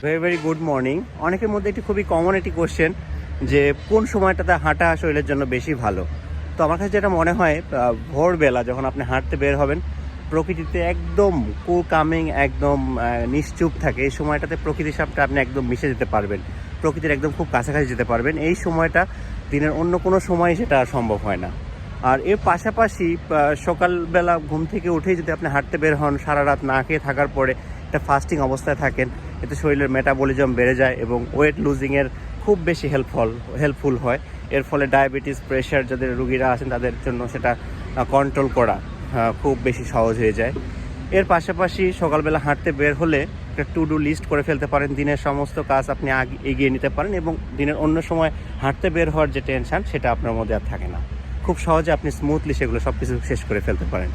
Very very good morning. অনেকের মধ্যে একটি খুবই কমন একটি কোশ্চেন যে কোন সময়টাতে হাঁটা শরীরের জন্য বেশি ভালো। তো আমার কাছে যেটা মনে হয়, ভোরবেলা যখন আপনি হাঁটতে বের হবেন, প্রকৃতিতে একদম কুল কামিং, একদম নিশ্চুপ থাকে। এই সময়টাতে প্রকৃতির সাথে আপনি একদম মিশে যেতে পারবেন, প্রকৃতির একদম খুব কাছাকাছি যেতে পারবেন। এই সময়টা দিনের অন্য কোনো সময় সেটা সম্ভব হয় না। আর এর পাশাপাশি সকালবেলা ঘুম থেকে উঠেই যদি আপনি হাঁটতে বের হন, সারা রাত না খেয়ে থাকার পরে একটা ফাস্টিং অবস্থায় থাকেন, এতে শরীরের মেটাবলিজম বেড়ে যায় এবং ওয়েট লুজিংয়ের খুব বেশি হেল্পফুল হয়। এর ফলে ডায়াবেটিস, প্রেশার যাদের রুগীরা আছেন তাদের জন্য সেটা কন্ট্রোল করা খুব বেশি সহজ হয়ে যায়। এর পাশাপাশি সকালবেলা হাঁটতে বের হলে একটা টু ডু লিস্ট করে ফেলতে পারেন, দিনের সমস্ত কাজ আপনি এগিয়ে নিতে পারেন এবং দিনের অন্য সময় হাঁটতে বের হওয়ার যে টেনশন সেটা আপনার মধ্যে আর থাকে না। খুব সহজে আপনি স্মুথলি সেগুলো সব কিছু শেষ করে ফেলতে পারেন।